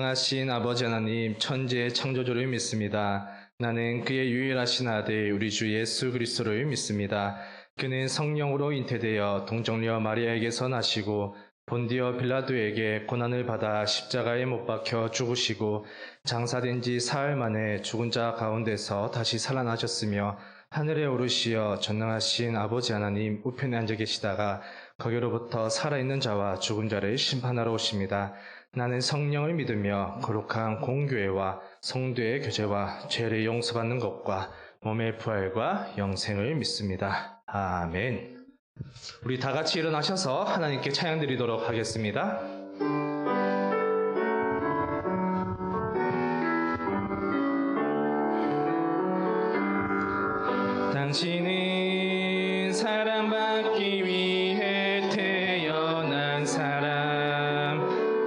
하신 아버지 하나님, 천지의 창조주를 믿습니다. 나는 그의 유일하신 아들 우리 주 예수 그리스도를 믿습니다. 그는 성령으로 잉태되어 동정녀 마리아에게서 나시고 본디오 빌라도에게 고난을 받아 십자가에 못 박혀 죽으시고 장사된 지 사흘 만에 죽은 자 가운데서 다시 살아나셨으며 하늘에 오르시어 전능하신 아버지 하나님 우편에 앉아 계시다가 거기로부터 살아있는 자와 죽은 자를 심판하러 오십니다. 나는 성령을 믿으며 거룩한 공교회와 성도의 교제와 죄를 용서받는 것과 몸의 부활과 영생을 믿습니다. 아멘. 우리 다 같이 일어나셔서 하나님께 찬양 드리도록 하겠습니다. 당신은 사랑받기 위해 태어난 사람,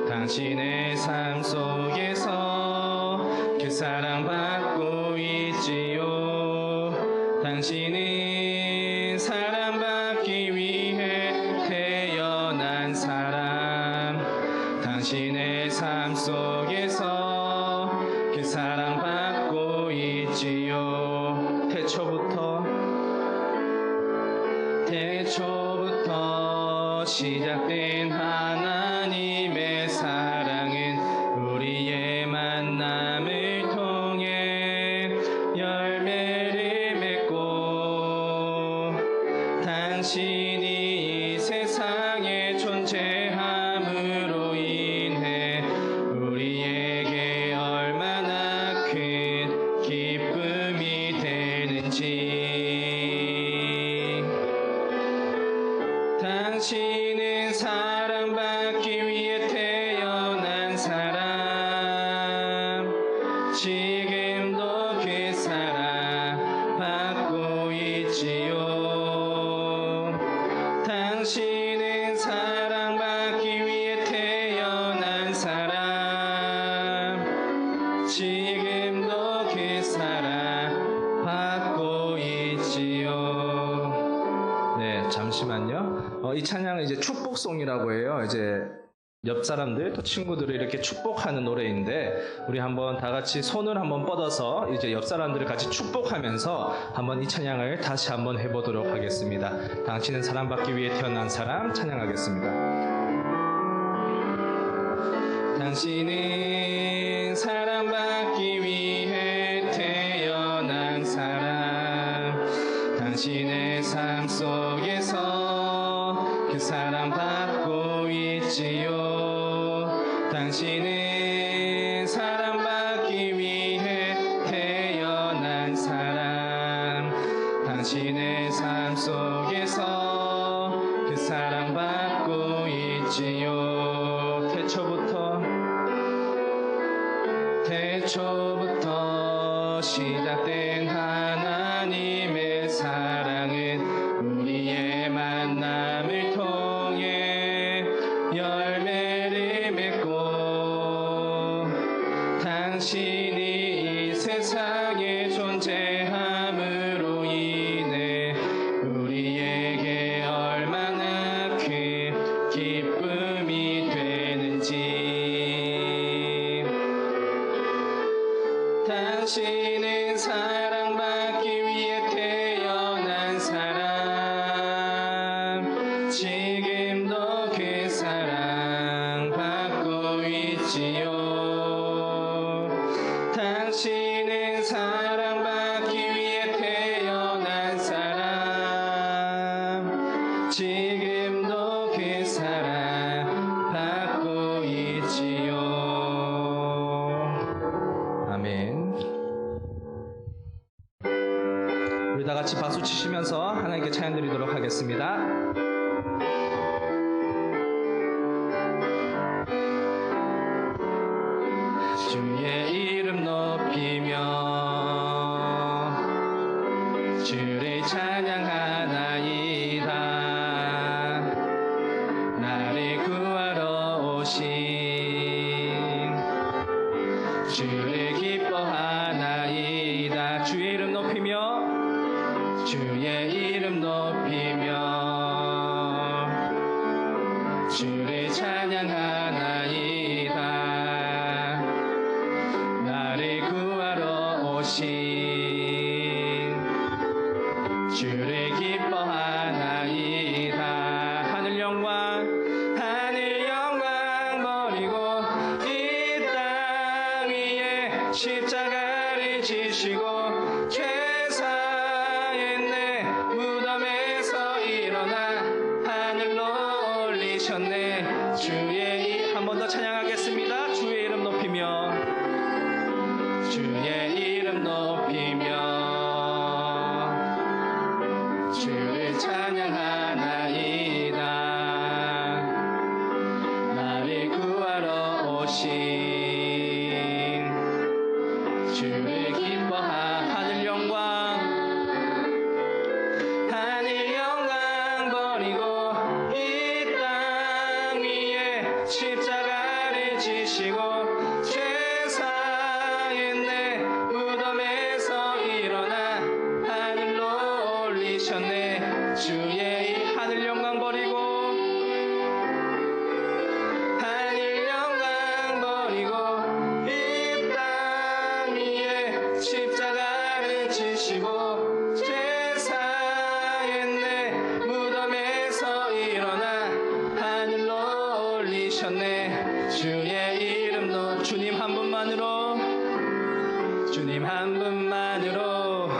당신의 삶 속에서 그 사랑받고 있지요. 당신은 사랑받기 위해 태어난 사람, 당신의 삶 속에서 그 사랑받고 있지요. 태초부터 시작된 하나님의 사랑은 우리의 만남을 통해 열매를 맺고 당신이 이 세상에 존재함으로 인해 우리에게 얼마나 큰 기쁨이 되는지. 당신은 사랑받기 위해 태어난 사람, 지금도 그 사랑 받고 있지요. 당신은 사랑받기 위해 태어난 사람, 지금도 그 사랑 받고 있지요. 네, 잠시만요. 이 찬양은 이제 축복송이라고 해요. 이제 옆 사람들, 또 친구들을 이렇게 축복하는 노래인데, 우리 한번 다 같이 손을 한번 뻗어서 이제 옆 사람들을 같이 축복하면서 한번 이 찬양을 다시 한번 해보도록 하겠습니다. 당신은 사랑받기 위해 태어난 사람 찬양하겠습니다. 당신은 사랑받기 위해 태어난 사람, 당신의 삶 속에서 그 사랑받고 있지요. 당신은 사랑받기 위해 태어난 사람, 당신의 삶 속에서 그 사랑받고 있지요. 태초부터 시작된 하나님의 사랑은 우리의 만남을 통해 열매를 맺고 당신이 이 세상에 존재함으로 인해 우리에게 얼마나 큰 기쁨이 되는지. 당신은 사랑받기 위해 태어난 사람, 지금도 그 사랑 받고 있지요. 당신은 사랑받기 위해 태어난 사람, 지금도 그 사랑 받고 있지요. 아멘. 우리 다 같이 박수 치시면서 하나님께 찬양 드리도록 하겠습니다. 주의 이름 높이며 주를 찬양하나이다. 나를 구하러 오신 주를 기뻐하나이다. 주의 이름 높이며 주의 이름 높이며 주를 찬양하나이다. 십자가를 지시고 죄사했네. 무덤에서 일어나 하늘로 올리셨네. 주의 한 번 더 찬양하겠습니다. 주의 이름 높이며 주의 이름 높이며 주를 찬양하나이다. 나를 구하러 오신 주를 기뻐하. 하늘 영광 버리고 이 땅 위에 십자가를 지시고 죄사했네. 무덤에서 일어나 하늘로 올리셨네. 주의 이 하늘 영광 버리고 이 땅 위에 십자가를 지시고 죄사했네. 무덤에서 일어나 하늘로 올리셨네. 주의 이름로 주님 한 분만으로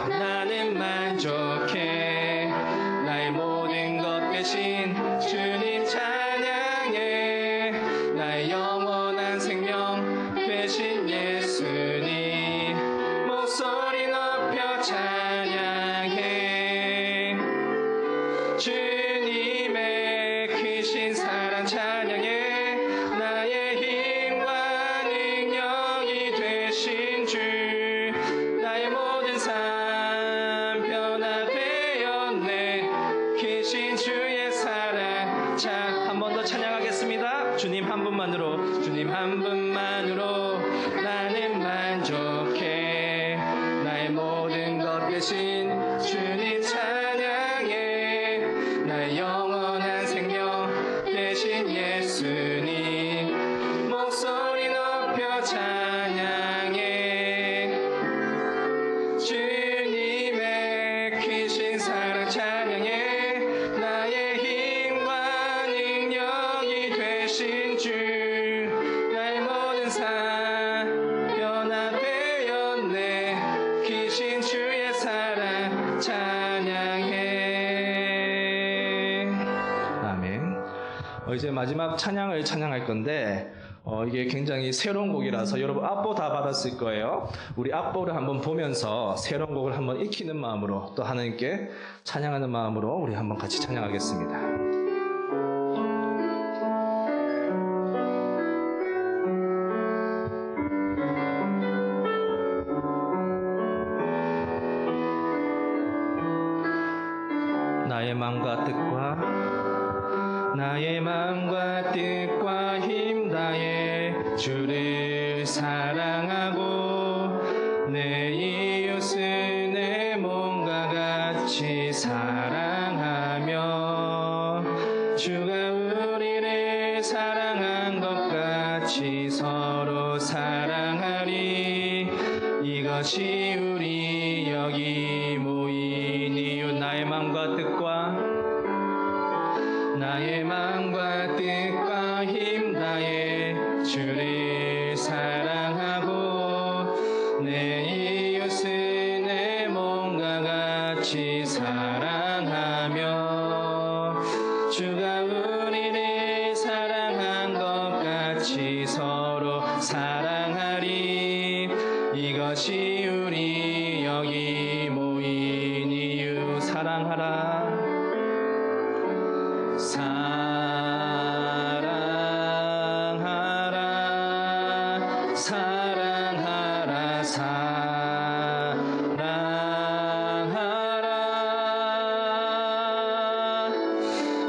나는 만족해. 나의 모든 것 대신 주님 찬양해. 나의 영원한 생명 되신 예수님 목소리 높여 찬양해. 주님의 크신 사랑 찬양해. 나의 힘과 능력이 되신 주 나의 모든 삶 변화되었네. 크신 주의 사랑. 자, 한 번 더 찬양하겠습니다. 주님 한 분만으로 나는 만족해. 나의 모든 것 대신 주님 찬양해. 나의 영원한 생명 되신 예수님 목소리 높여 찬양해. 주님의 크신 사랑 찬양해. 나의 힘과 능력이 되신 주 나의 모든 삶 변화되었네. 크신 주의 사랑 찬양해. 아멘. 이제 마지막 찬양을 찬양할 건데 이게 굉장히 새로운 곡이라서 여러분 악보 다 받았을 거예요. 우리 악보를 한번 보면서 새로운 곡을 한번 익히는 마음으로 또 하나님께 찬양하는 마음으로 우리 한번 같이 찬양하겠습니다. 나의 마음과 뜻과 힘 다해 주를 사랑하고 내 이웃을 내 몸과 같이 사랑하며 주가 우리를 사랑한 것 같이 서로 사랑하리. 이것이 우리 여기 모인 이유. 나의 마음과 뜻과 힘 다해 주를 사랑하고 내 이웃을 내 몸과 같이 사랑하며 주가 우리를 사랑한 것 같이 서로 사랑하리. 이것이 우리 여기 모인 이유. 사랑하라.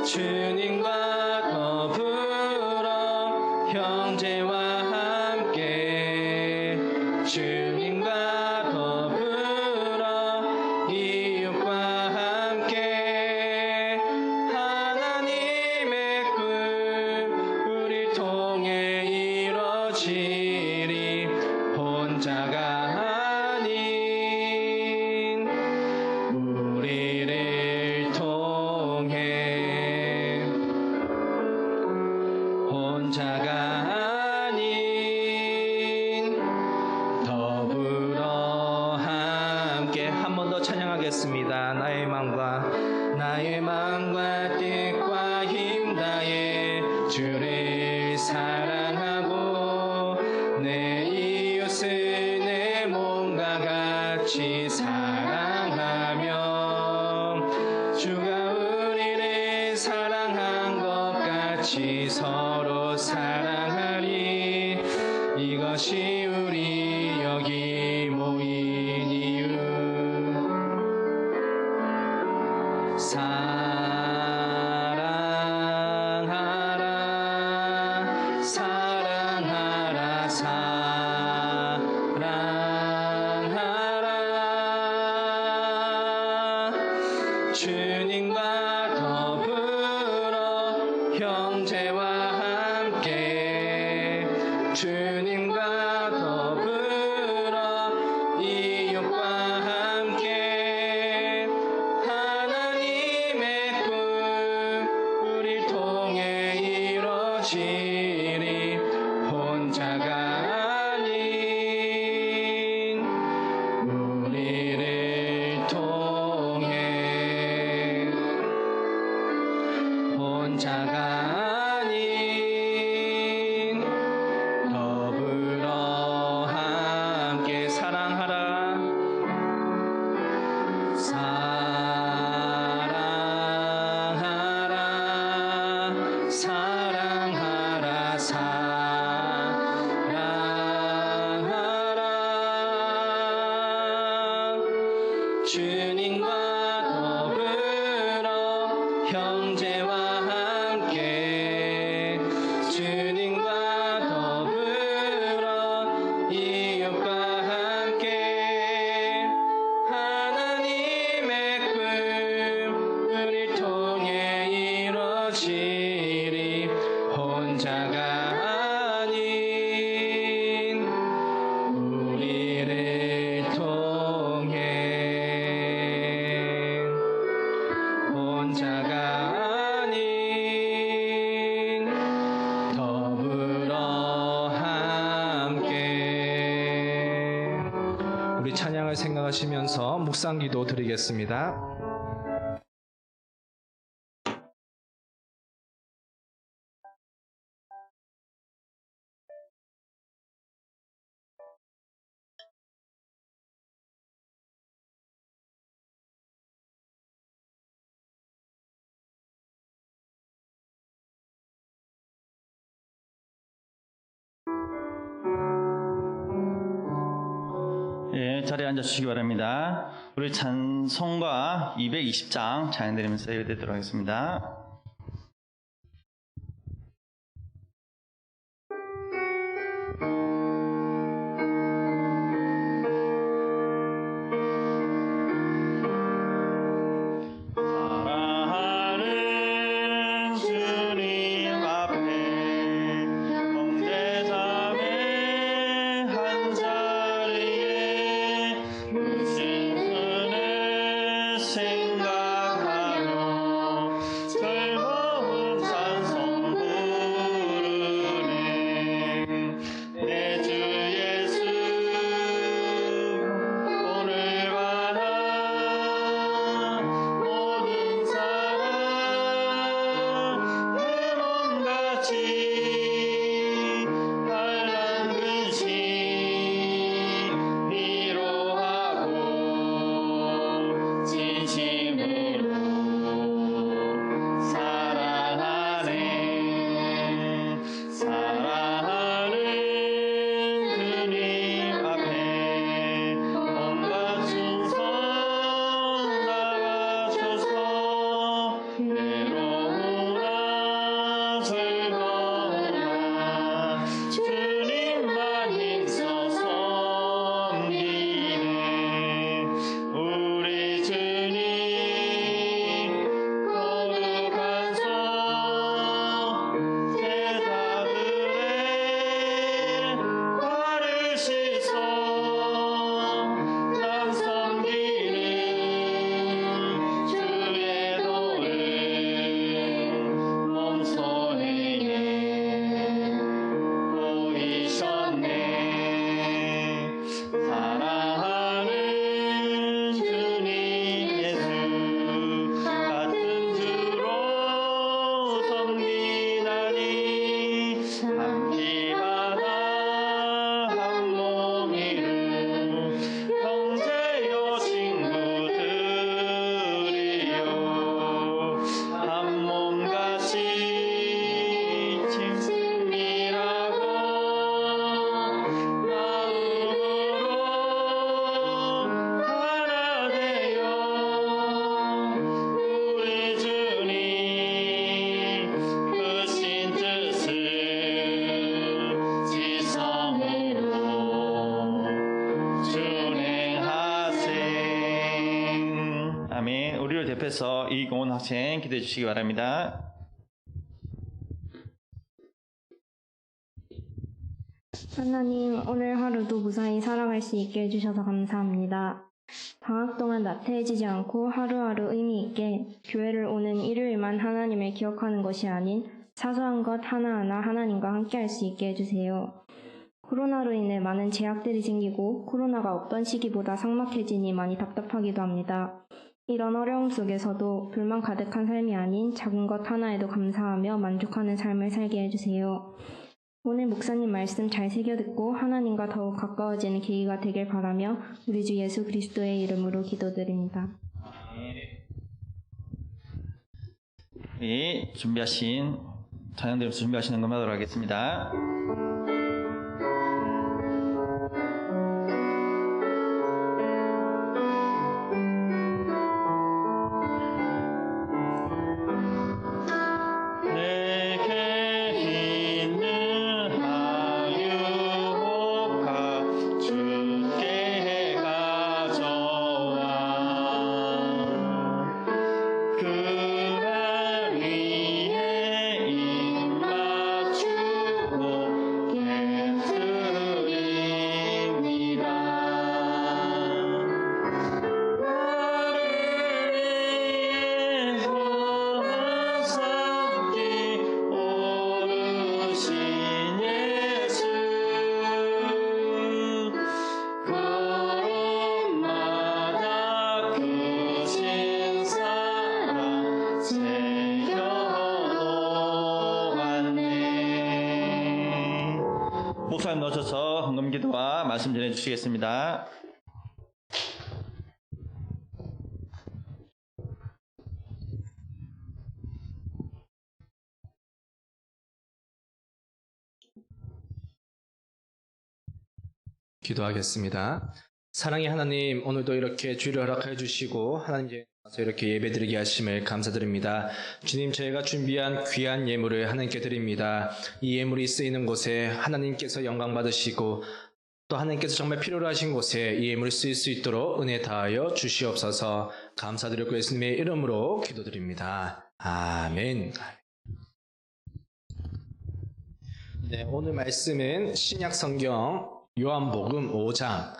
주님과 더불어 형제와 함께 주님과 더불어 이웃과 함께 하나님의 꿈 우리 통해 이뤄지리. 혼자가 아닌 우리를 통해 혼자가 아닌 더 더 찬양하겠습니다. 나의 마음과 뜻과 힘 다해 주를 사랑하고 내 이웃을 내 몸과 같이 사랑하며 주가 우리를 사랑한 것 같이 서로 사랑하리. 이것이 우리 여기 모인 이유. 사랑하라 사랑하라 사랑하라. 주님과 더불어 형제와 함께 주님과 더불어 이웃과 함께 하나님의 꿈 우리 통해 이루어지리. 혼자가 아닌 우리를 통해 혼자가 아닌 더불어 함께 사랑하라 사랑하라 사랑하라 사랑하라. 주님과 더불어 형제와 함께 주님과 더불어 이웃과 함께 하나님의 꿈 우리 통해 이루어지리. 혼자가 아닌 우리를 통해 혼자가 아닌 더불어 함께. 우리 찬양을 생각하시면서 묵상기도 드리겠습니다. 예, 자리에 앉아주시기 바랍니다. 우리 찬송가 220장 찬양드리면서 예배드리도록 하겠습니다. 사랑하는 주님 앞에 형제자매 한 자리에 무슨 은혜 생각하며 옆에서 이공원 학생 기도해 주시기 바랍니다. 하나님, 오늘 하루도 무사히 살아갈 수 있게 해주셔서 감사합니다. 방학 동안 나태해지지 않고 하루하루 의미 있게 교회를 오는 일요일만 하나님을 기억하는 것이 아닌 사소한 것 하나하나 하나님과 함께 할 수 있게 해주세요. 코로나로 인해 많은 제약들이 생기고 코로나가 없던 시기보다 삭막해지니 많이 답답하기도 합니다. 이런 어려움 속에서도 불만 가득한 삶이 아닌 작은 것 하나에도 감사하며 만족하는 삶을 살게 해주세요. 오늘 목사님 말씀 잘 새겨듣고 하나님과 더욱 가까워지는 계기가 되길 바라며 우리 주 예수 그리스도의 이름으로 기도드립니다. 우리 준비하신 찬양대로서 준비하시는 것만 하도록 하겠습니다. 목사님 넣으셔서 헌금기도와 말씀 전해주시겠습니다. 기도하겠습니다. 사랑의 하나님, 오늘도 이렇게 주의를 허락해 주시고 하나님께 이렇게 예배드리게 하심을 감사드립니다. 주님, 저희가 준비한 귀한 예물을 하나님께 드립니다. 이 예물이 쓰이는 곳에 하나님께서 영광 받으시고 또 하나님께서 정말 필요로 하신 곳에 이 예물을 쓰일 수 있도록 은혜 다하여 주시옵소서. 감사드리고 예수님의 이름으로 기도드립니다. 아멘. 네, 오늘 말씀은 신약 성경 요한복음 5장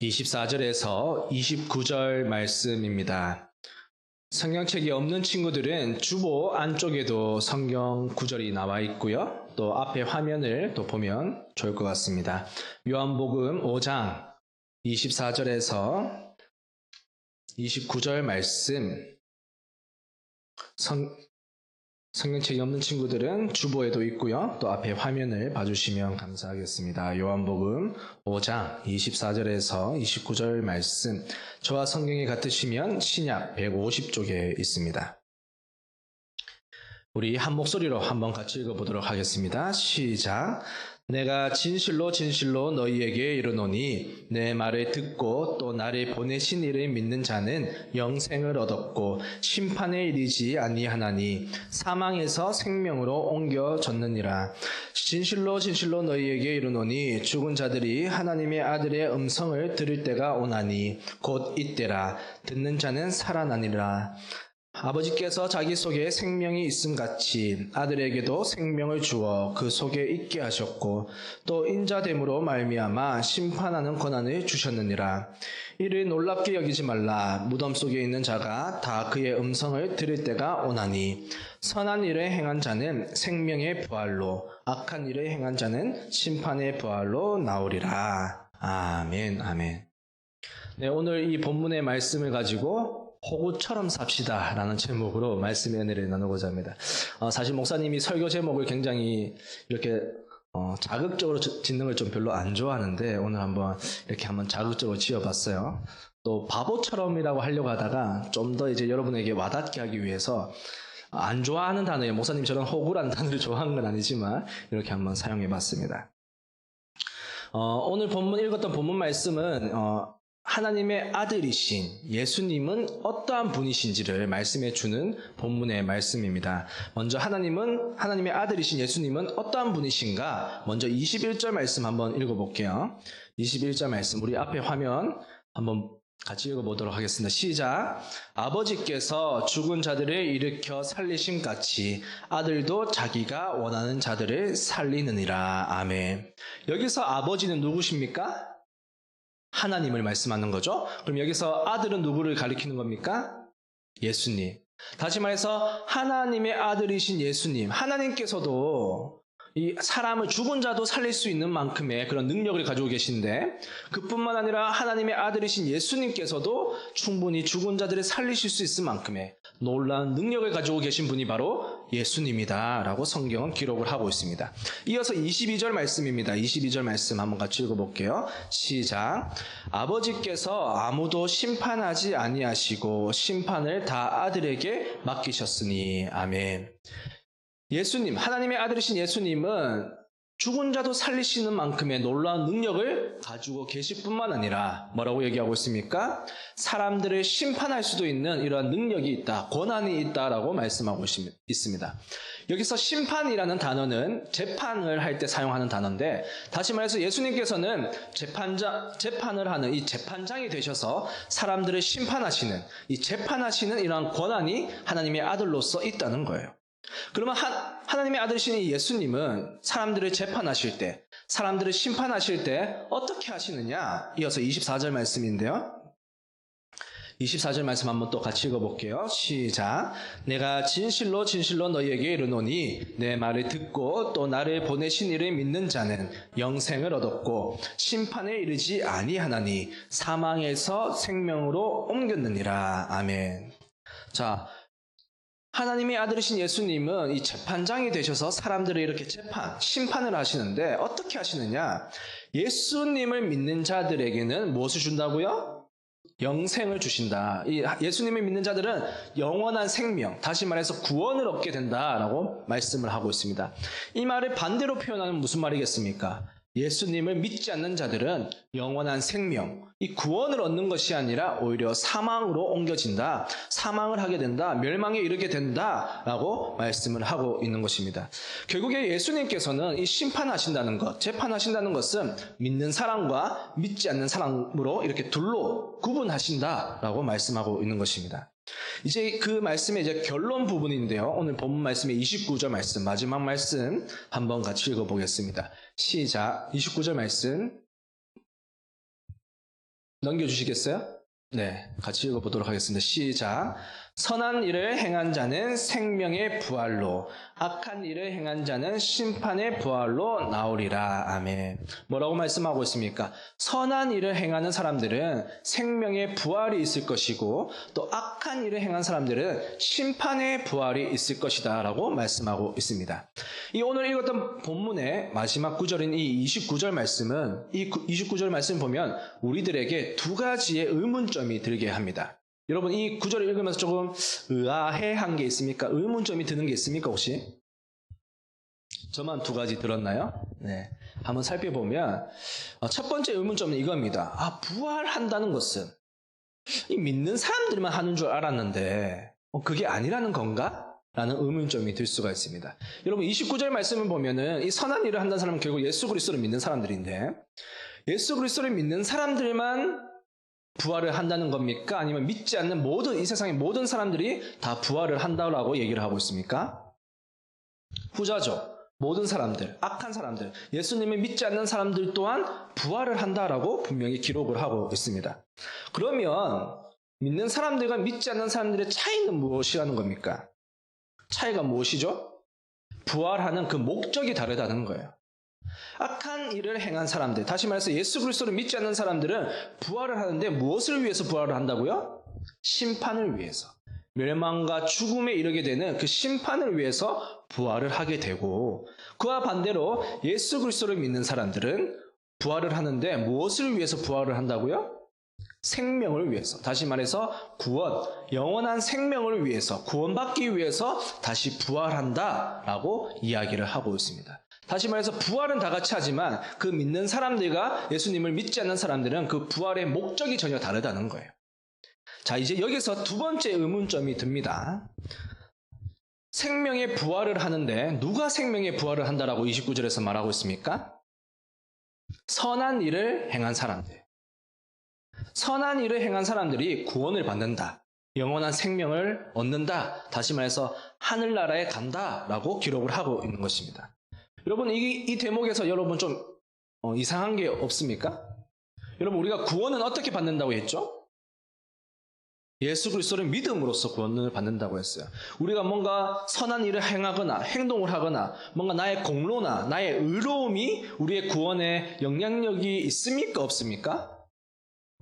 24절에서 29절 말씀입니다. 성경책이 없는 친구들은 주보 안쪽에도 성경 구절이 나와 있고요. 또 앞에 화면을 또 보면 좋을 것 같습니다. 요한복음 5장 24절에서 29절 말씀, 성경책이 없는 친구들은 주보에도 있고요. 또 앞에 화면을 봐주시면 감사하겠습니다. 요한복음 5장 24절에서 29절 말씀, 저와 성경이 같으시면 신약 150쪽에 있습니다. 우리 한 목소리로 한번 같이 읽어보도록 하겠습니다. 시작. 내가 진실로 진실로 너희에게 이르노니 내 말을 듣고 또 나를 보내신 이를 믿는 자는 영생을 얻었고 심판에 이르지 아니하나니 사망에서 생명으로 옮겨졌느니라. 진실로 진실로 너희에게 이르노니 죽은 자들이 하나님의 아들의 음성을 들을 때가 오나니 곧 이때라. 듣는 자는 살아나니라. 아버지께서 자기 속에 생명이 있음같이 아들에게도 생명을 주어 그 속에 있게 하셨고 또 인자됨으로 말미암아 심판하는 권한을 주셨느니라. 이를 놀랍게 여기지 말라. 무덤 속에 있는 자가 다 그의 음성을 들을 때가 오나니 선한 일을 행한 자는 생명의 부활로 악한 일을 행한 자는 심판의 부활로 나오리라. 아멘. 아멘. 네, 오늘 이 본문의 말씀을 가지고 호구처럼 삽시다 라는 제목으로 말씀의 은혜를 나누고자 합니다. 사실 목사님이 설교 제목을 굉장히 이렇게 자극적으로 짓는 걸 좀 별로 안 좋아하는데 오늘 한번 이렇게 한번 자극적으로 지어봤어요. 또 바보처럼이라고 하려고 하다가 좀 더 이제 여러분에게 와닿게 하기 위해서 안 좋아하는 단어예요. 목사님 저는 호구라는 단어를 좋아하는 건 아니지만 이렇게 한번 사용해봤습니다. 오늘 읽었던 본문 말씀은 하나님의 아들이신 예수님은 어떠한 분이신지를 말씀해 주는 본문의 말씀입니다. 먼저 하나님의 아들이신 예수님은 어떠한 분이신가? 먼저 21절 말씀 한번 읽어볼게요. 21절 말씀, 우리 앞에 화면 한번 같이 읽어보도록 하겠습니다. 시작. 아버지께서 죽은 자들을 일으켜 살리신 같이 아들도 자기가 원하는 자들을 살리느니라. 아멘. 여기서 아버지는 누구십니까? 하나님을 말씀하는 거죠. 그럼 여기서 아들은 누구를 가리키는 겁니까? 예수님. 다시 말해서 하나님의 아들이신 예수님. 하나님께서도 이 사람을 죽은 자도 살릴 수 있는 만큼의 그런 능력을 가지고 계신데 그뿐만 아니라 하나님의 아들이신 예수님께서도 충분히 죽은 자들을 살리실 수 있을 만큼의 놀라운 능력을 가지고 계신 분이 바로 예수님이다 라고 성경은 기록을 하고 있습니다. 이어서 22절 말씀입니다. 22절 말씀 한번 같이 읽어볼게요. 시작. 아버지께서 아무도 심판하지 아니하시고 심판을 다 아들에게 맡기셨으니. 아멘. 예수님, 하나님의 아들이신 예수님은 죽은 자도 살리시는 만큼의 놀라운 능력을 가지고 계실 뿐만 아니라 뭐라고 얘기하고 있습니까? 사람들을 심판할 수도 있는 이러한 능력이 있다, 권한이 있다라고 말씀하고 있습니다. 여기서 심판이라는 단어는 재판을 할 때 사용하는 단어인데 다시 말해서 예수님께서는 재판을 하는 이 재판장이 되셔서 사람들을 심판하시는 이 재판하시는 이러한 권한이 하나님의 아들로서 있다는 거예요. 그러면 하나님의 아들이신 예수님은 사람들을 재판하실 때, 사람들을 심판하실 때 어떻게 하시느냐? 이어서 24절 말씀인데요. 24절 말씀 한번 또 같이 읽어볼게요. 시작. 내가 진실로 진실로 너희에게 이르노니 내 말을 듣고 또 나를 보내신 이를 믿는 자는 영생을 얻었고 심판에 이르지 아니하나니 사망에서 생명으로 옮겼느니라. 아멘. 자, 하나님의 아들이신 예수님은 이 재판장이 되셔서 사람들을 이렇게 심판을 하시는데 어떻게 하시느냐? 예수님을 믿는 자들에게는 무엇을 준다고요? 영생을 주신다. 이 예수님을 믿는 자들은 영원한 생명, 다시 말해서 구원을 얻게 된다라고 말씀을 하고 있습니다. 이 말을 반대로 표현하면 무슨 말이겠습니까? 예수님을 믿지 않는 자들은 영원한 생명, 이 구원을 얻는 것이 아니라 오히려 사망으로 옮겨진다. 사망을 하게 된다. 멸망에 이르게 된다라고 말씀을 하고 있는 것입니다. 결국에 예수님께서는 이 심판하신다는 것, 재판하신다는 것은 믿는 사람과 믿지 않는 사람으로 이렇게 둘로 구분하신다라고 말씀하고 있는 것입니다. 이제 그 말씀의 이제 결론 부분인데요. 오늘 본문 말씀의 29절 말씀, 마지막 말씀 한번 같이 읽어보겠습니다. 시작. 29절 말씀 넘겨주시겠어요? 네, 같이 읽어보도록 하겠습니다. 시작. 선한 일을 행한 자는 생명의 부활로, 악한 일을 행한 자는 심판의 부활로 나오리라. 아멘. 뭐라고 말씀하고 있습니까? 선한 일을 행하는 사람들은 생명의 부활이 있을 것이고 또 악한 일을 행한 사람들은 심판의 부활이 있을 것이다 라고 말씀하고 있습니다. 이 오늘 읽었던 본문의 마지막 구절인 이 29절 말씀은 이 29절 말씀 보면 우리들에게 두 가지의 의문점이 들게 합니다. 여러분 이 구절을 읽으면서 조금 의아해한 게 있습니까? 의문점이 드는 게 있습니까 혹시? 저만 두 가지 들었나요? 네, 한번 살펴보면 첫 번째 의문점은 이겁니다. 부활한다는 것은 이 믿는 사람들만 하는 줄 알았는데 그게 아니라는 건가? 라는 의문점이 들 수가 있습니다. 여러분 29절 말씀을 보면은 이 선한 일을 한다는 사람은 결국 예수 그리스도를 믿는 사람들인데 예수 그리스도를 믿는 사람들만 부활을 한다는 겁니까? 아니면 믿지 않는 이 세상의 모든 사람들이 다 부활을 한다고 얘기를 하고 있습니까? 후자죠. 모든 사람들, 악한 사람들, 예수님을 믿지 않는 사람들 또한 부활을 한다라고 분명히 기록을 하고 있습니다. 그러면 믿는 사람들과 믿지 않는 사람들의 차이는 무엇이라는 겁니까? 차이가 무엇이죠? 부활하는 그 목적이 다르다는 거예요. 악한 일을 행한 사람들, 다시 말해서 예수 그리스도를 믿지 않는 사람들은 부활을 하는데 무엇을 위해서 부활을 한다고요? 심판을 위해서. 멸망과 죽음에 이르게 되는 그 심판을 위해서 부활을 하게 되고 그와 반대로 예수 그리스도를 믿는 사람들은 부활을 하는데 무엇을 위해서 부활을 한다고요? 생명을 위해서. 다시 말해서 구원, 영원한 생명을 위해서, 구원받기 위해서 다시 부활한다라고 이야기를 하고 있습니다. 다시 말해서 부활은 다 같이 하지만 그 믿는 사람들과 예수님을 믿지 않는 사람들은 그 부활의 목적이 전혀 다르다는 거예요. 자, 이제 여기서 두 번째 의문점이 듭니다. 생명의 부활을 하는데 누가 생명의 부활을 한다라고 29절에서 말하고 있습니까? 선한 일을 행한 사람들. 선한 일을 행한 사람들이 구원을 받는다. 영원한 생명을 얻는다. 다시 말해서 하늘나라에 간다라고 기록을 하고 있는 것입니다. 여러분 이 대목에서 여러분 좀 이상한 게 없습니까? 여러분 우리가 구원은 어떻게 받는다고 했죠? 예수 그리스도를 믿음으로써 구원을 받는다고 했어요. 우리가 뭔가 선한 일을 행하거나 행동을 하거나 뭔가 나의 공로나 나의 의로움이 우리의 구원에 영향력이 있습니까? 없습니까?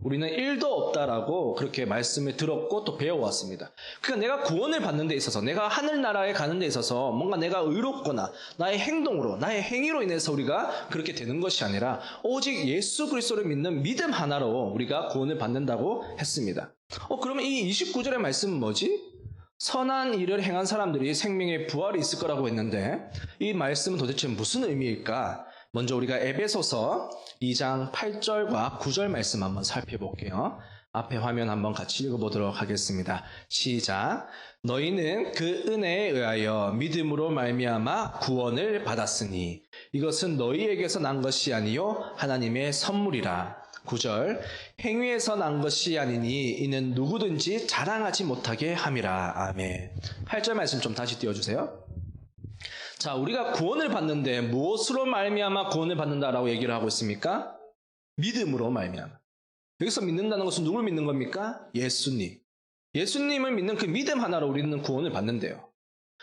우리는 1도 없다라고 그렇게 말씀을 들었고 또 배워왔습니다. 그러니까 내가 구원을 받는 데 있어서 내가 하늘나라에 가는 데 있어서 뭔가 내가 의롭거나 나의 행동으로 나의 행위로 인해서 우리가 그렇게 되는 것이 아니라 오직 예수 그리스도를 믿는 믿음 하나로 우리가 구원을 받는다고 했습니다. 그러면 이 29절의 말씀은 뭐지? 선한 일을 행한 사람들이 생명의 부활이 있을 거라고 했는데 이 말씀은 도대체 무슨 의미일까? 먼저 우리가 에베소서 2장 8절과 9절 말씀 한번 살펴볼게요. 앞에 화면 한번 같이 읽어보도록 하겠습니다. 시작. 너희는 그 은혜에 의하여 믿음으로 말미암아 구원을 받았으니 이것은 너희에게서 난 것이 아니요 하나님의 선물이라. 9절. 행위에서 난 것이 아니니 이는 누구든지 자랑하지 못하게 함이라. 아멘. 8절 말씀 좀 다시 띄워주세요. 자, 우리가 구원을 받는데 무엇으로 말미암아 구원을 받는다라고 얘기를 하고 있습니까? 믿음으로 말미암아. 여기서 믿는다는 것은 누굴 믿는 겁니까? 예수님. 예수님을 믿는 그 믿음 하나로 우리는 구원을 받는데요.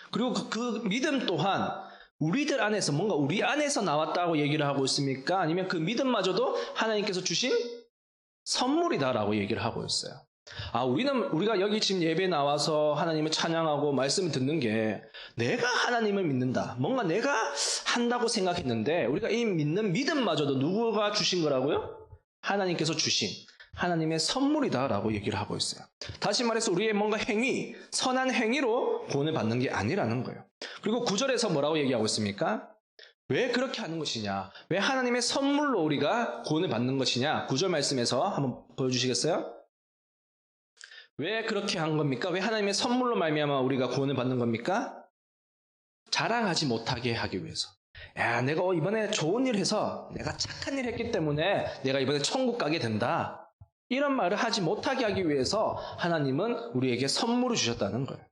그리고 그 믿음 또한 우리들 안에서 뭔가 우리 안에서 나왔다고 얘기를 하고 있습니까? 아니면 그 믿음마저도 하나님께서 주신 선물이다라고 얘기를 하고 있어요. 우리가 여기 지금 예배 나와서 하나님을 찬양하고 말씀을 듣는 게 내가 하나님을 믿는다. 뭔가 내가 한다고 생각했는데 우리가 이 믿는 믿음마저도 누구가 주신 거라고요? 하나님께서 주신 하나님의 선물이다라고 얘기를 하고 있어요. 다시 말해서 우리의 뭔가 행위, 선한 행위로 구원을 받는 게 아니라는 거예요. 그리고 9절에서 뭐라고 얘기하고 있습니까? 왜 그렇게 하는 것이냐? 왜 하나님의 선물로 우리가 구원을 받는 것이냐? 9절 말씀에서 한번 보여주시겠어요? 왜 그렇게 한 겁니까? 왜 하나님의 선물로 말미암아 우리가 구원을 받는 겁니까? 자랑하지 못하게 하기 위해서. 야, 내가 이번에 좋은 일 해서 내가 착한 일 했기 때문에 내가 이번에 천국 가게 된다. 이런 말을 하지 못하게 하기 위해서 하나님은 우리에게 선물을 주셨다는 거예요.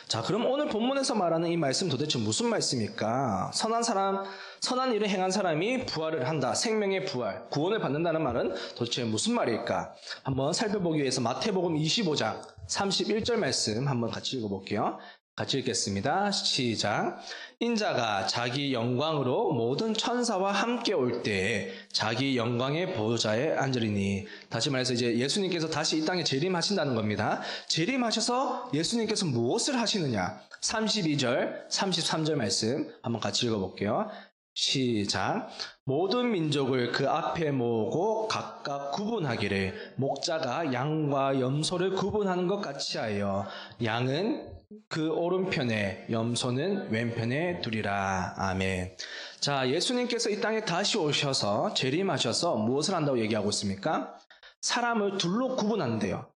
자, 그럼 오늘 본문에서 말하는 이 말씀 도대체 무슨 말씀일까? 선한 일을 행한 사람이 부활을 한다. 생명의 부활, 구원을 받는다는 말은 도대체 무슨 말일까? 한번 살펴보기 위해서 마태복음 25장 31절 말씀 한번 같이 읽어볼게요. 같이 읽겠습니다. 시작. 인자가 자기 영광으로 모든 천사와 함께 올 때에 자기 영광의 보좌에 앉으리니. 다시 말해서 이제 예수님께서 다시 이 땅에 재림하신다는 겁니다. 재림하셔서 예수님께서 무엇을 하시느냐? 32절, 33절 말씀 한번 같이 읽어볼게요. 시작. 모든 민족을 그 앞에 모으고 각각 구분하기를 목자가 양과 염소를 구분하는 것 같이 하여 양은 그 오른편에 염소는 왼편에 두리라. 아멘. 자, 예수님께서 이 땅에 다시 오셔서 재림하셔서 무엇을 한다고 얘기하고 있습니까? 사람을 둘로 구분한대요.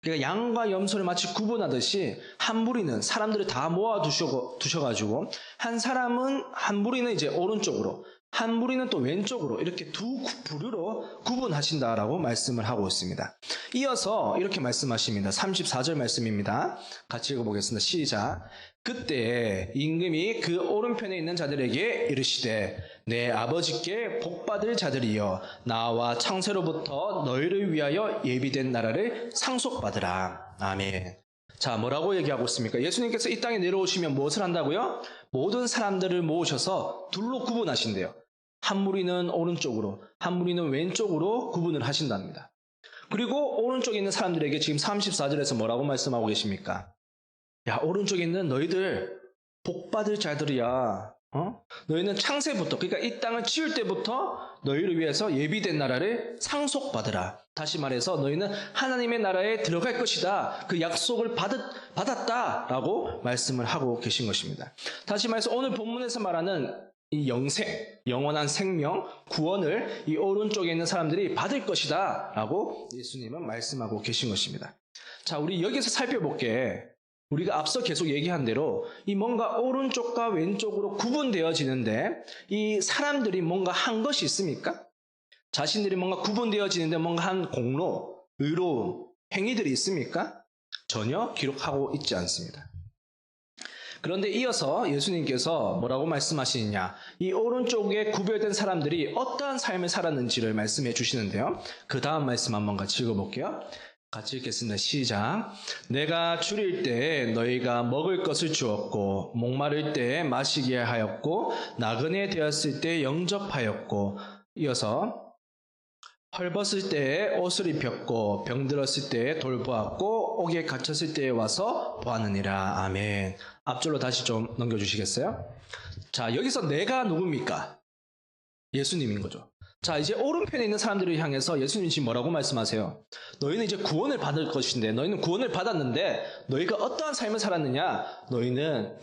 그러니까 양과 염소를 마치 구분하듯이 한 무리는 사람들을 다 모아 두셔가지고 한 무리는 이제 오른쪽으로, 한 무리는 또 왼쪽으로 이렇게 두 부류로 구분하신다라고 말씀을 하고 있습니다. 이어서 이렇게 말씀하십니다. 34절 말씀입니다. 같이 읽어보겠습니다. 시작. 그때 임금이 그 오른편에 있는 자들에게 이르시되 내 아버지께 복받을 자들이여 나와 창세로부터 너희를 위하여 예비된 나라를 상속받으라. 아멘. 자, 뭐라고 얘기하고 있습니까? 예수님께서 이 땅에 내려오시면 무엇을 한다고요? 모든 사람들을 모으셔서 둘로 구분하신대요. 한 무리는 오른쪽으로, 한 무리는 왼쪽으로 구분을 하신답니다. 그리고 오른쪽에 있는 사람들에게 지금 34절에서 뭐라고 말씀하고 계십니까? 야, 오른쪽에 있는 너희들 복받을 자들이야. 너희는 창세부터, 그러니까 이 땅을 지을 때부터 너희를 위해서 예비된 나라를 상속받으라. 다시 말해서 너희는 하나님의 나라에 들어갈 것이다. 그 약속을 받았다라고 말씀을 하고 계신 것입니다. 다시 말해서 오늘 본문에서 말하는 이 영원한 생명, 구원을 이 오른쪽에 있는 사람들이 받을 것이다 라고 예수님은 말씀하고 계신 것입니다. 자, 우리 여기서 살펴볼게. 우리가 앞서 계속 얘기한 대로 이 뭔가 오른쪽과 왼쪽으로 구분되어지는데 이 사람들이 뭔가 한 것이 있습니까? 자신들이 뭔가 구분되어지는데 뭔가 한 공로, 의로움, 행위들이 있습니까? 전혀 기록하고 있지 않습니다. 그런데 이어서 예수님께서 뭐라고 말씀하시느냐, 이 오른쪽에 구별된 사람들이 어떠한 삶을 살았는지를 말씀해 주시는데요. 그 다음 말씀 한번 같이 읽어볼게요. 같이 읽겠습니다. 시작. 내가 줄일 때에 너희가 먹을 것을 주었고, 목마를 때에 마시게 하였고, 나그네 되었을 때에 영접하였고, 이어서 헐벗을 때에 옷을 입혔고, 병들었을 때에 돌보았고, 옥에 갇혔을 때에 와서 보았느니라. 아멘. 앞줄로 다시 좀 넘겨주시겠어요? 자, 여기서 내가 누굽니까? 예수님인 거죠. 자, 이제 오른편에 있는 사람들을 향해서 예수님이 지금 뭐라고 말씀하세요? 너희는 이제 구원을 받을 것인데, 너희는 구원을 받았는데, 너희가 어떠한 삶을 살았느냐? 너희는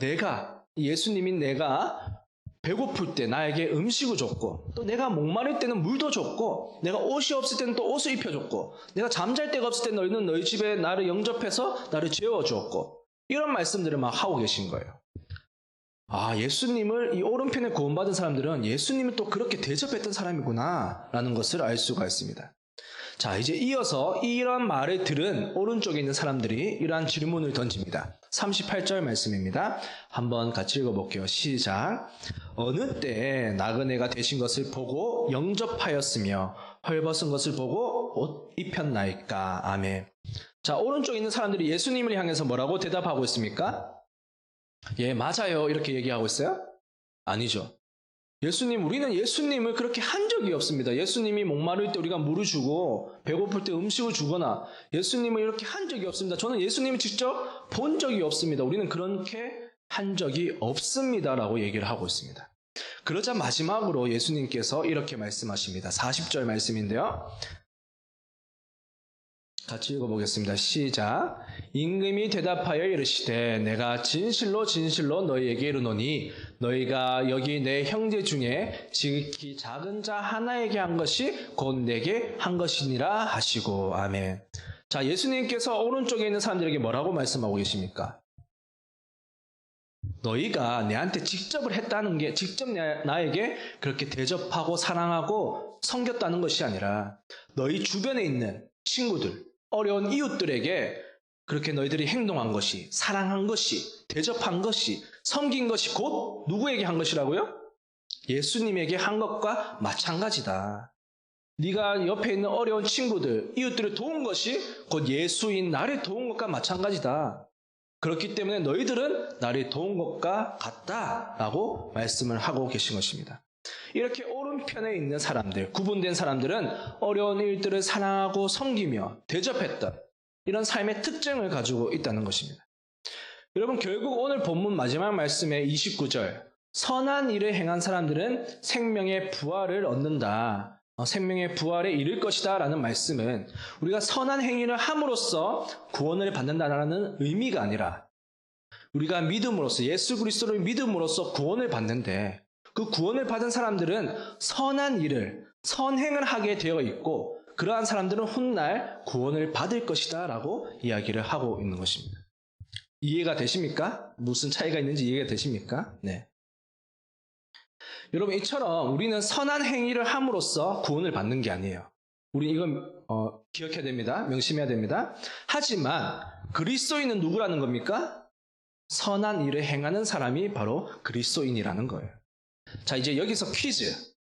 예수님인 내가 배고플 때 나에게 음식을 줬고, 또 내가 목마를 때는 물도 줬고, 내가 옷이 없을 때는 또 옷을 입혀줬고, 내가 잠잘 데가 없을 때 너희는 너희 집에 나를 영접해서 나를 재워주었고, 이런 말씀들을 막 하고 계신 거예요. 아, 예수님을, 이 오른편에 구원받은 사람들은 예수님을 또 그렇게 대접했던 사람이구나 라는 것을 알 수가 있습니다. 자, 이제 이어서 이런 말을 들은 오른쪽에 있는 사람들이 이러한 질문을 던집니다. 38절 말씀입니다. 한번 같이 읽어볼게요. 시작. 어느 때에 나그네가 되신 것을 보고 영접하였으며 헐벗은 것을 보고 옷 입혔나이까. 아멘. 자, 오른쪽에 있는 사람들이 예수님을 향해서 뭐라고 대답하고 있습니까? 예, 맞아요. 이렇게 얘기하고 있어요? 아니죠. 우리는 예수님을 그렇게 한 적이 없습니다. 예수님이 목마를 때 우리가 물을 주고 배고플 때 음식을 주거나 예수님을 이렇게 한 적이 없습니다. 저는 예수님을 직접 본 적이 없습니다. 우리는 그렇게 한 적이 없습니다. 라고 얘기를 하고 있습니다. 그러자 마지막으로 예수님께서 이렇게 말씀하십니다. 40절 말씀인데요. 같이 읽어보겠습니다. 시작. 임금이 대답하여 이르시되 내가 진실로 진실로 너희에게 이르노니 너희가 여기 내 형제 중에 지극히 작은 자 하나에게 한 것이 곧 내게 한 것이니라 하시고. 아멘. 자, 예수님께서 오른쪽에 있는 사람들에게 뭐라고 말씀하고 계십니까? 너희가 내한테 직접 나에게 그렇게 대접하고 사랑하고 섬겼다는 것이 아니라 너희 주변에 있는 친구들, 어려운 이웃들에게 그렇게 너희들이 행동한 것이, 사랑한 것이, 대접한 것이, 섬긴 것이 곧 누구에게 한 것이라고요? 예수님에게 한 것과 마찬가지다. 네가 옆에 있는 어려운 친구들, 이웃들을 도운 것이 곧 예수인 나를 도운 것과 마찬가지다. 그렇기 때문에 너희들은 나를 도운 것과 같다라고 말씀을 하고 계신 것입니다. 이렇게 오른편에 있는 사람들, 구분된 사람들은 어려운 일들을 사랑하고 섬기며 대접했던 이런 삶의 특징을 가지고 있다는 것입니다. 여러분, 결국 오늘 본문 마지막 말씀의 29절, 선한 일을 행한 사람들은 생명의 부활을 얻는다. 생명의 부활에 이를 것이다 라는 말씀은 우리가 선한 행위를 함으로써 구원을 받는다라는 의미가 아니라 우리가 믿음으로써, 예수 그리스도를 믿음으로써 구원을 받는데 그 구원을 받은 사람들은 선한 일을, 선행을 하게 되어 있고 그러한 사람들은 훗날 구원을 받을 것이다 라고 이야기를 하고 있는 것입니다. 이해가 되십니까? 무슨 차이가 있는지 이해가 되십니까? 네. 여러분, 이처럼 우리는 선한 행위를 함으로써 구원을 받는 게 아니에요. 우리 이건 기억해야 됩니다. 명심해야 됩니다. 하지만 그리스도인은 누구라는 겁니까? 선한 일을 행하는 사람이 바로 그리스도인이라는 거예요. 자, 이제 여기서 퀴즈.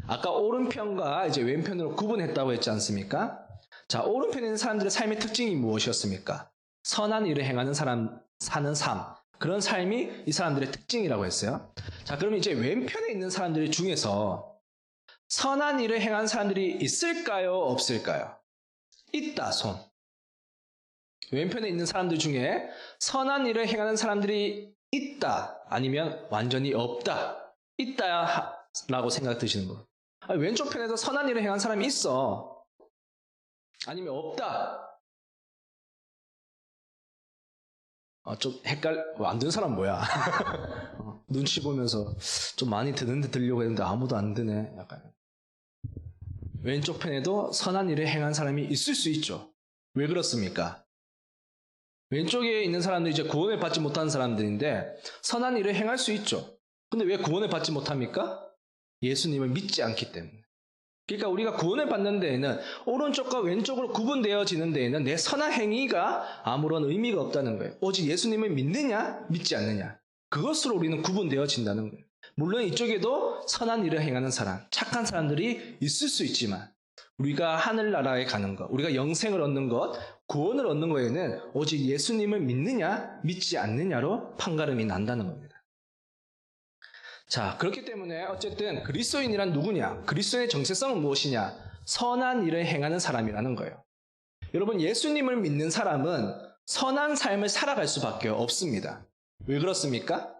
아까 오른편과 이제 왼편으로 구분했다고 했지 않습니까? 자, 오른편에 있는 사람들의 삶의 특징이 무엇이었습니까? 선한 일을 행하는 사람 사는 삶. 그런 삶이 이 사람들의 특징이라고 했어요. 자, 그러면 이제 왼편에 있는 사람들 중에서 선한 일을 행한 사람들이 있을까요? 없을까요? 있다, 손. 왼편에 있는 사람들 중에 선한 일을 행하는 사람들이 있다, 아니면 완전히 없다. 있다라고 생각 드시는 분. 왼쪽 편에서 선한 일을 행한 사람이 있어. 아니면 없다. 좀 안 든 사람 뭐야? 눈치 보면서 좀 많이 드는데 들려고 했는데 아무도 안 드네. 약간. 왼쪽 편에도 선한 일을 행한 사람이 있을 수 있죠. 왜 그렇습니까? 왼쪽에 있는 사람들이 이제 구원을 받지 못하는 사람들인데 선한 일을 행할 수 있죠. 근데 왜 구원을 받지 못합니까? 예수님을 믿지 않기 때문에. 그러니까 우리가 구원을 받는 데에는 오른쪽과 왼쪽으로 구분되어지는 데에는 내 선한 행위가 아무런 의미가 없다는 거예요. 오직 예수님을 믿느냐 믿지 않느냐, 그것으로 우리는 구분되어진다는 거예요. 물론 이쪽에도 선한 일을 행하는 사람, 착한 사람들이 있을 수 있지만 우리가 하늘나라에 가는 것, 우리가 영생을 얻는 것, 구원을 얻는 거에는 오직 예수님을 믿느냐 믿지 않느냐로 판가름이 난다는 겁니다. 자, 그렇기 때문에 어쨌든 그리스도인이란 누구냐? 그리스도인의 정체성은 무엇이냐? 선한 일을 행하는 사람이라는 거예요. 여러분, 예수님을 믿는 사람은 선한 삶을 살아갈 수밖에 없습니다. 왜 그렇습니까?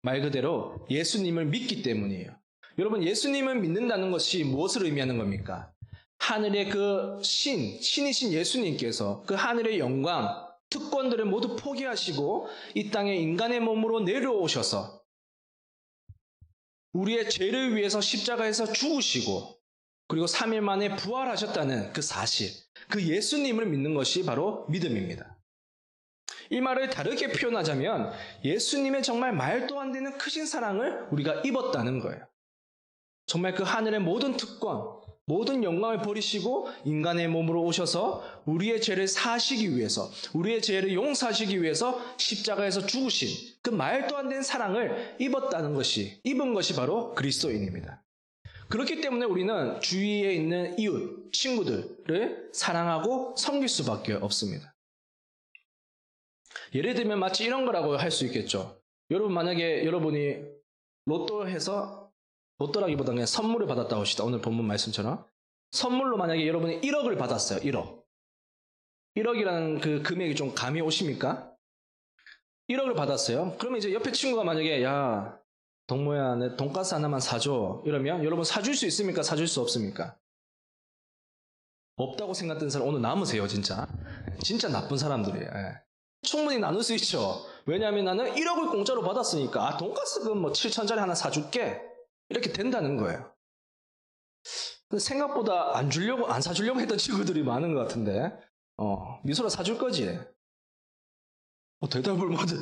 말 그대로 예수님을 믿기 때문이에요. 여러분, 예수님을 믿는다는 것이 무엇을 의미하는 겁니까? 하늘의 그 신이신 예수님께서 그 하늘의 영광, 특권들을 모두 포기하시고 이 땅에 인간의 몸으로 내려오셔서 우리의 죄를 위해서 십자가에서 죽으시고 그리고 3일 만에 부활하셨다는 그 사실, 그 예수님을 믿는 것이 바로 믿음입니다. 이 말을 다르게 표현하자면 예수님의 정말 말도 안 되는 크신 사랑을 우리가 입었다는 거예요. 정말 그 하늘의 모든 특권, 모든 영광을 버리시고 인간의 몸으로 오셔서 우리의 죄를 사하시기 위해서, 우리의 죄를 용서하시기 위해서 십자가에서 죽으신 그 말도 안 되는 사랑을 입은 것이 바로 그리스도인입니다. 그렇기 때문에 우리는 주위에 있는 이웃, 친구들을 사랑하고 섬길 수밖에 없습니다. 예를 들면 마치 이런 거라고 할 수 있겠죠. 여러분, 만약에 여러분이 로또라기보다 그냥 선물을 받았다고 합시다. 오늘 본문 말씀처럼. 선물로 만약에 여러분이 1억을 받았어요. 1억. 1억이라는 그 금액이 좀 감이 오십니까? 1억을 받았어요. 그러면 이제 옆에 친구가 만약에 야, 동모야, 내 돈가스 하나만 사줘. 이러면 여러분 사줄 수 있습니까? 사줄 수 없습니까? 없다고 생각되는 사람 오늘 남으세요, 진짜. 진짜 나쁜 사람들이에요. 예. 충분히 나눌 수 있죠. 왜냐하면 나는 1억을 공짜로 받았으니까 돈가스 그 뭐 7천짜리 하나 사줄게. 이렇게 된다는 거예요. 생각보다 안 사주려고 했던 친구들이 많은 것 같은데, 미소라 사줄 거지? 대답을 못해.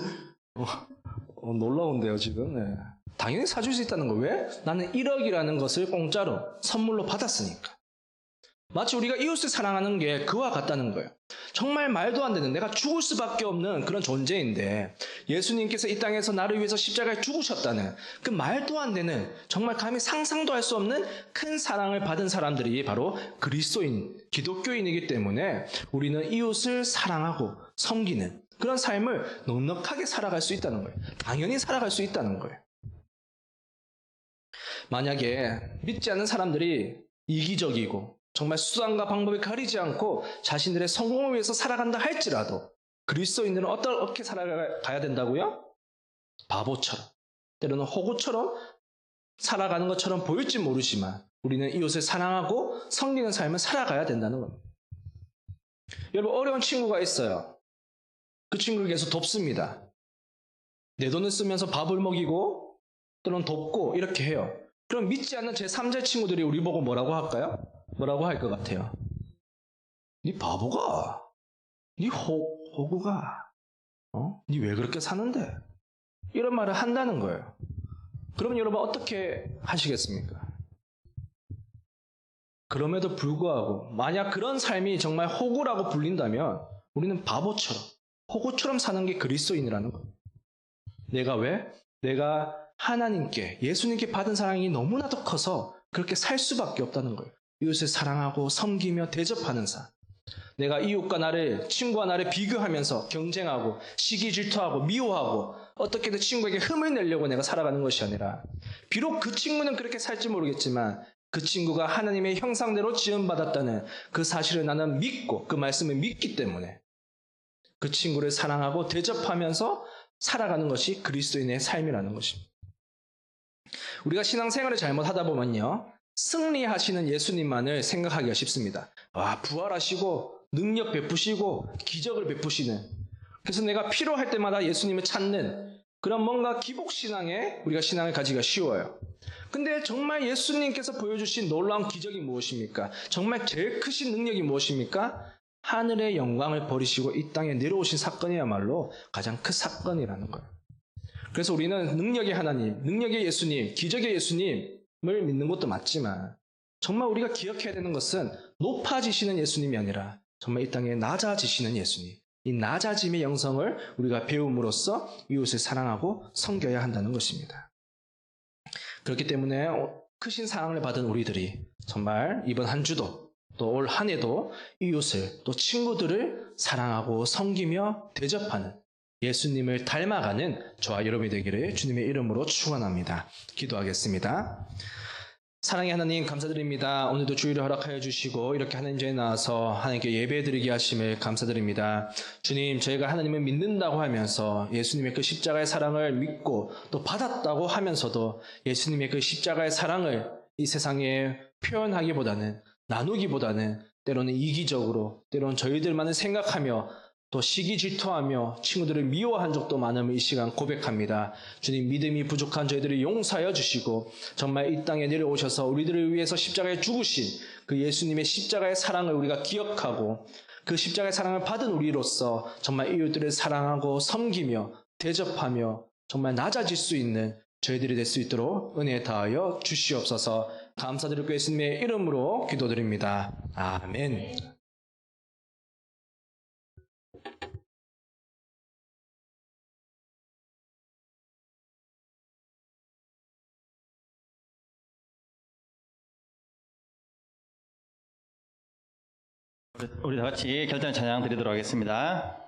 놀라운데요, 지금. 네. 당연히 사줄 수 있다는 거. 왜? 나는 1억이라는 것을 공짜로 선물로 받았으니까. 마치 우리가 이웃을 사랑하는 게 그와 같다는 거예요. 정말 말도 안 되는, 내가 죽을 수밖에 없는 그런 존재인데 예수님께서 이 땅에서 나를 위해서 십자가에 죽으셨다는 그 말도 안 되는, 정말 감히 상상도 할 수 없는 큰 사랑을 받은 사람들이 바로 그리스도인, 기독교인이기 때문에 우리는 이웃을 사랑하고 섬기는 그런 삶을 넉넉하게 살아갈 수 있다는 거예요. 당연히 살아갈 수 있다는 거예요. 만약에 믿지 않는 사람들이 이기적이고 정말 수단과 방법을 가리지 않고 자신들의 성공을 위해서 살아간다 할지라도 그리스도인들은 어떻게 살아가야 된다고요? 바보처럼, 때로는 호구처럼 살아가는 것처럼 보일지 모르지만 우리는 이웃을 사랑하고 섬기는 삶을 살아가야 된다는 겁니다. 여러분, 어려운 친구가 있어요. 그 친구를 계속 돕습니다. 내 돈을 쓰면서 밥을 먹이고 또는 돕고 이렇게 해요. 그럼 믿지 않는 제3자 친구들이 우리 보고 뭐라고 할까요? 뭐라고 할 것 같아요? 네 바보가, 네 호구가, 네 왜 그렇게 사는데? 이런 말을 한다는 거예요. 그러면 여러분 어떻게 하시겠습니까? 그럼에도 불구하고 만약 그런 삶이 정말 호구라고 불린다면 우리는 바보처럼, 호구처럼 사는 게 그리스도인이라는 거예요. 내가 하나님께, 예수님께 받은 사랑이 너무나도 커서 그렇게 살 수밖에 없다는 거예요. 이웃을 사랑하고 섬기며 대접하는 삶. 내가 이웃과 친구와 나를 비교하면서 경쟁하고 시기 질투하고 미워하고 어떻게든 친구에게 흠을 내려고 내가 살아가는 것이 아니라, 비록 그 친구는 그렇게 살지 모르겠지만 그 친구가 하나님의 형상대로 지음받았다는 그 사실을 나는 믿고 그 말씀을 믿기 때문에 그 친구를 사랑하고 대접하면서 살아가는 것이 그리스도인의 삶이라는 것입니다. 우리가 신앙생활을 잘못하다 보면요, 승리하시는 예수님만을 생각하기가 쉽습니다. 부활하시고 능력 베푸시고 기적을 베푸시는, 그래서 내가 필요할 때마다 예수님을 찾는 그런 뭔가 기복신앙에 우리가 신앙을 가지기가 쉬워요. 근데 정말 예수님께서 보여주신 놀라운 기적이 무엇입니까? 정말 제일 크신 능력이 무엇입니까? 하늘의 영광을 버리시고 이 땅에 내려오신 사건이야말로 가장 큰 사건이라는 거예요. 그래서 우리는 능력의 하나님, 능력의 예수님, 기적의 예수님을 믿는 것도 맞지만 정말 우리가 기억해야 되는 것은 높아지시는 예수님이 아니라 정말 이 땅에 낮아지시는 예수님. 이 낮아짐의 영성을 우리가 배움으로써 이웃을 사랑하고 섬겨야 한다는 것입니다. 그렇기 때문에 크신 사랑을 받은 우리들이 정말 이번 한 주도 또 올 한 해도 이웃을 또 친구들을 사랑하고 섬기며 대접하는 예수님을 닮아가는 저와 여러분이 되기를 주님의 이름으로 축원합니다. 기도하겠습니다. 사랑의 하나님 감사드립니다. 오늘도 주일을 허락하여 주시고 이렇게 하나님 전에 나와서 하나님께 예배드리게 하심을 감사드립니다. 주님, 저희가 하나님을 믿는다고 하면서 예수님의 그 십자가의 사랑을 믿고 또 받았다고 하면서도 예수님의 그 십자가의 사랑을 이 세상에 표현하기보다는 나누기보다는 때로는 이기적으로 때로는 저희들만을 생각하며 또 시기 질투하며 친구들을 미워한 적도 많음을 이 시간 고백합니다. 주님, 믿음이 부족한 저희들을 용서하여 주시고 정말 이 땅에 내려오셔서 우리들을 위해서 십자가에 죽으신 그 예수님의 십자가의 사랑을 우리가 기억하고 그 십자가의 사랑을 받은 우리로서 정말 이웃들을 사랑하고 섬기며 대접하며 정말 낮아질 수 있는 저희들이 될 수 있도록 은혜 다하여 주시옵소서. 감사드리고 예수님의 이름으로 기도드립니다. 아멘. 우리 다 같이 결단의 찬양 드리도록 하겠습니다.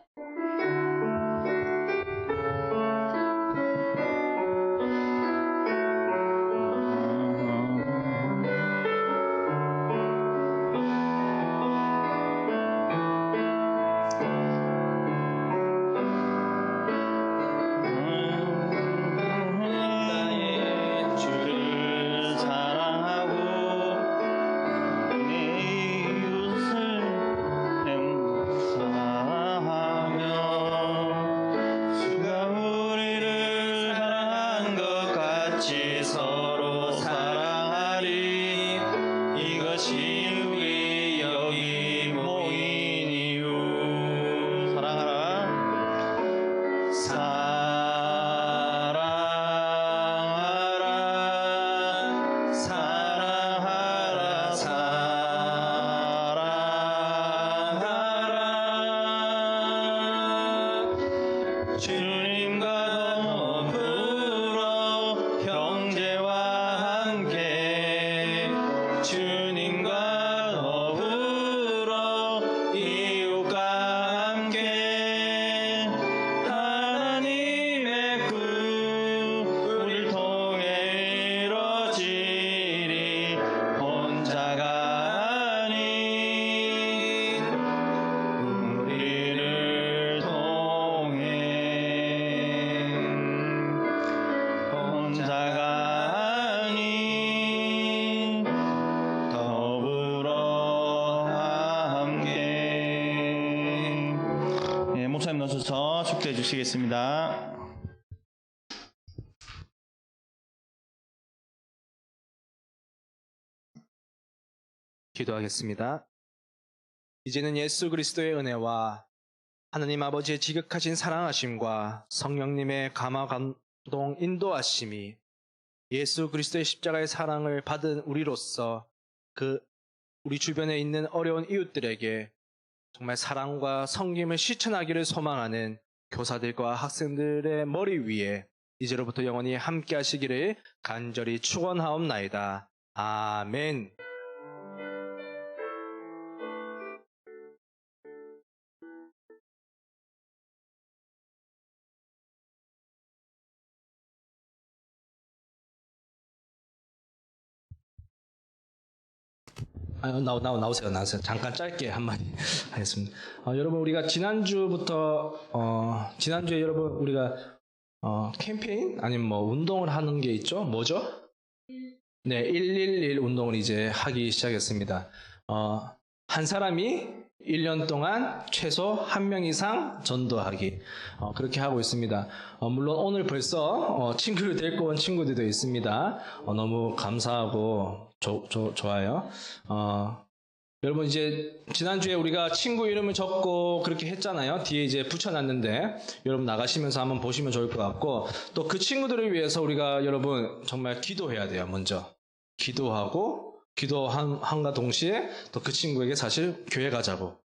목사님 나서서 축도해 주시겠습니다. 기도하겠습니다. 이제는 예수 그리스도의 은혜와 하나님 아버지의 지극하신 사랑하심과 성령님의 감화 감동 인도하심이 예수 그리스도의 십자가의 사랑을 받은 우리로서 그 우리 주변에 있는 어려운 이웃들에게 정말 사랑과 섬김을 실천하기를 소망하는 교사들과 학생들의 머리 위에 이제로부터 영원히 함께 하시기를 간절히 축원하옵나이다. 아멘. 나오세요. 잠깐 짧게 한마디 하겠습니다. 여러분, 우리가 지난주에 여러분, 우리가, 캠페인? 아니면 운동을 하는 게 있죠? 뭐죠? 네, 111 운동을 이제 하기 시작했습니다. 한 사람이 1년 동안 최소 1명 이상 전도하기. 그렇게 하고 있습니다. 물론 오늘 벌써, 친구를 데리고 온 친구들도 있습니다. 너무 감사하고, 좋아요. 여러분, 이제 지난주에 우리가 친구 이름을 적고 그렇게 했잖아요. 뒤에 이제 붙여놨는데 여러분 나가시면서 한번 보시면 좋을 것 같고, 또 그 친구들을 위해서 우리가 여러분 정말 기도해야 돼요. 먼저 기도함과 동시에 또 그 친구에게 사실 교회 가자고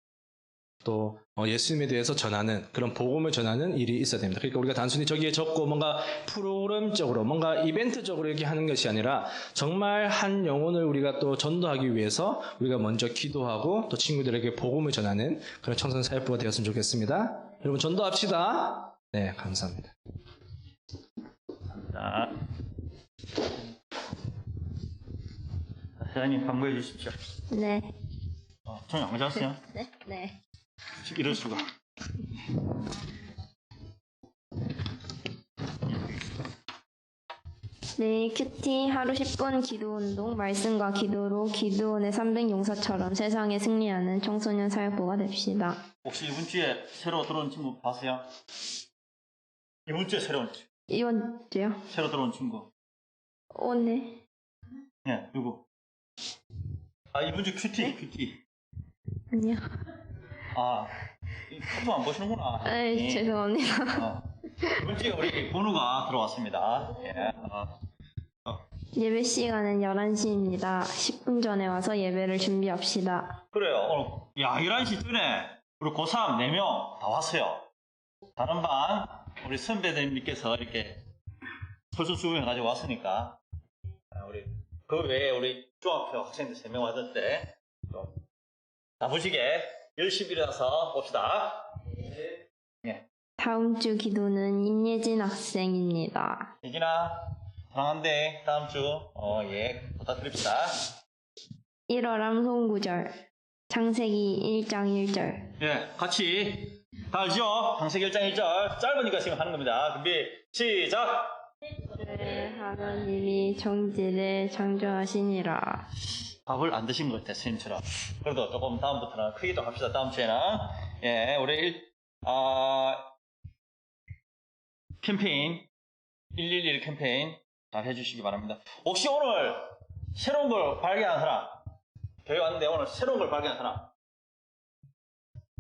또 예수님에 대해서 전하는 그런 복음을 전하는 일이 있어야 됩니다. 그러니까 우리가 단순히 저기에 적고 뭔가 프로그램적으로 뭔가 이벤트적으로 이렇게 하는 것이 아니라 정말 한 영혼을 우리가 또 전도하기 위해서 우리가 먼저 기도하고 또 친구들에게 복음을 전하는 그런 청소년 사역부가 되었으면 좋겠습니다. 여러분 전도합시다. 네, 감사합니다. 자, 사장님 광고해 주십시오. 네. 저희 안 가져왔어요? 네. 네. 이럴 수가. 내일 큐티 하루 10분 기도운동 말씀과 기도로 기도원의 300용사처럼 세상에 승리하는 청소년 사역부가 됩시다. 혹시 이번 주에 새로 들어온 친구 봤어요? 이번 주에 이번 주요? 새로 들어온 친구. 오늘. 예, 누구? 이번 주 큐티. 아니요. 이 카톡 안 보시는구나. 에이, 죄송합니다. 이번 주에 우리 번우가 들어왔습니다. 예. 예배 시간은 11시입니다. 10분 전에 와서 예배를 준비합시다. 그래요. 오늘, 11시 전에 우리 고3 4명 다 왔어요. 다른 반, 우리 선배님께서 이렇게 설수수부해가지고 왔으니까, 우리, 그 외에 우리 중학교 학생들 3명 왔는데, 좀, 나부시게 열심히 일어나서 봅시다. 예. 다음 주 기도는 임예진 학생입니다. 예진아, 사랑한데, 다음 주, 부탁드립시다. 1월 암송구절 창세기 1장 1절. 예, 같이 다 알죠? 창세기 1장 1절 짧으니까 지금 하는 겁니다. 준비 시작. 하나님이 정지를 창조하시니라. 밥을 안 드신 것 같아, 선생님처럼. 그래도 조금 다음부터는 크게 좀 합시다. 다음 주에는 예, 우리 캠페인 111 캠페인 잘 해주시기 바랍니다. 혹시 오늘 새로운 걸 발견한 사람, 교회 왔는데 오늘 새로운 걸 발견한 사람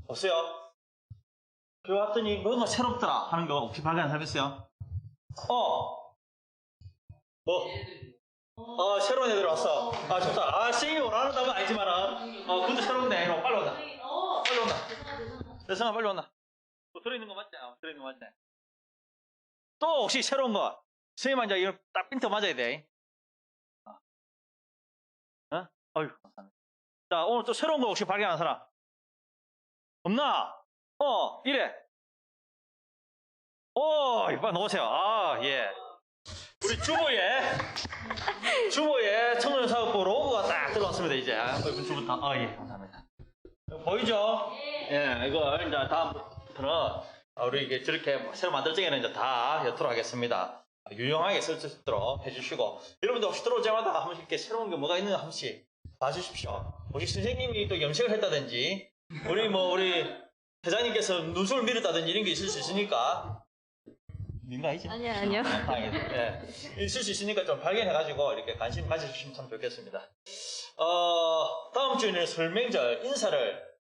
없어요? 교회 왔더니 뭔가 새롭더라 하는 거 혹시 발견한 사람 있어요? 새로운 애들 왔어. 좋다. 선생님이 원하는 답은 아니지만은, 그것도 새로운데. 빨리 온다. 빨리 온다. 내 생각 빨리 온다. 또 들어있는 거 맞지? 들어있는 거 맞지? 또 혹시 새로운 거. 선생님한테 이거 딱 핀트 맞아야 돼. 어휴, 감사합니다. 자, 오늘 또 새로운 거 혹시 발견한 사람? 없나? 이래. 빨리 나오세요. 예. 우리 주보에 청소년 사업부 로고가 딱 들어왔습니다, 이제. 이번 주부터. 예, 감사합니다. 보이죠? 예, 이거 이제 다음부터는 우리 이게 저렇게 새로 만들 적에는 이제 다 엿도록 하겠습니다. 유용하게 쓸 수 있도록 해주시고, 여러분들 혹시 들어올 때마다 한 번씩 이렇게 새로운 게 뭐가 있는지 한 번씩 봐주십시오. 혹시 선생님이 또 염색을 했다든지, 우리 회장님께서 눈썹을 밀었다든지 이런 게 있을 수 있으니까. 민가이지? 아니요. 예. 있을 수 있으니까 좀 발견해가지고 이렇게 관심 가져주시면 참 좋겠습니다. 다음 주에는 설명절 인사를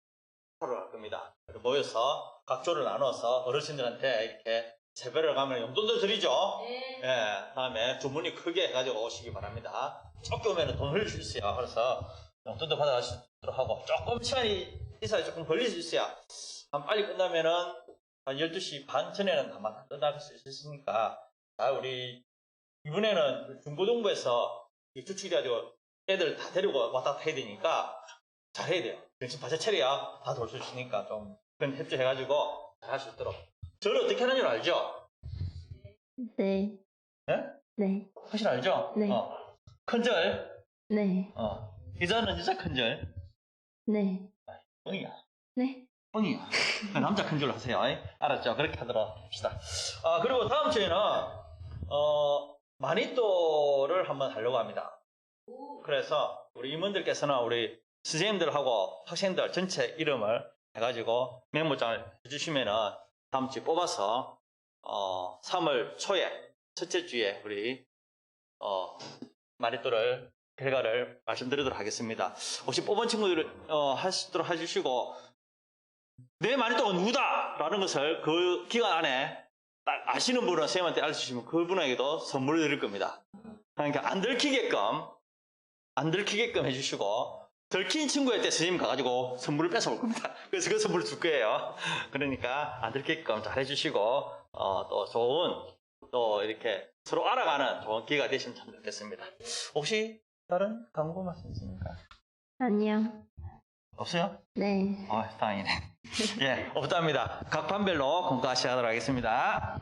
하러 갈 겁니다. 모여서 각조를 나눠서 어르신들한테 이렇게 세배를 가면 용돈도 드리죠? 네. 예. 다음에 주문이 크게 해가지고 오시기 바랍니다. 적게 오면 돈 흘릴 수 있어요. 그래서 용돈도 받아가시도록 하고 조금 시간이 있어야 조금 걸릴 수 있어요. 빨리 끝나면은 한 12시 반 전에는 다만 끝날 수 있으니까, 우리, 이번에는 중고등부에서 주축이 돼가지고 애들 다 데리고 왔다 갔다 해야 되니까 잘 해야 돼요. 정신 바짝 차려야 다 돌 수 있으니까 좀 그런 협조해가지고 잘 할 수 있도록. 저를 어떻게 하는 줄 알죠? 네. 네? 네. 훨씬 알죠? 네. 큰절. 네. 이자는 진짜 큰절. 네. 뻥이야. 네. 뻥이야. 남자 큰절로 하세요. 알았죠? 그렇게 하도록 합시다. 그리고 다음 주에는, 마니또를 한번 하려고 합니다. 그래서 우리 임원들께서는 우리 선생님들하고 학생들 전체 이름을 해가지고 메모장을 해주시면은 다음 주에 뽑아서, 3월 초에, 첫째 주에 우리, 마니또를 결과를 말씀드리도록 하겠습니다. 혹시 뽑은 친구들을 하시도록 해주시고, 내 마니또가 누구다! 라는 것을 그 기간 안에 딱 아시는 분은 선생님한테 알려주시면 그분에게도 선물을 드릴 겁니다. 그러니까 안 들키게끔 안 들키게끔 해주시고 들킨 친구한테 선생님 가가지고 선물을 뺏어올 겁니다. 그래서 그 선물을 줄 거예요. 그러니까 안 들키게끔 잘 해주시고 또 좋은 또 이렇게 서로 알아가는 좋은 기회가 되시면 참 좋겠습니다. 혹시 다른 광고 말씀 있습니까? 아니요. 없어요? 네. 다행이네. 예, 없답니다. 각 반별로 공부하시도록 하겠습니다.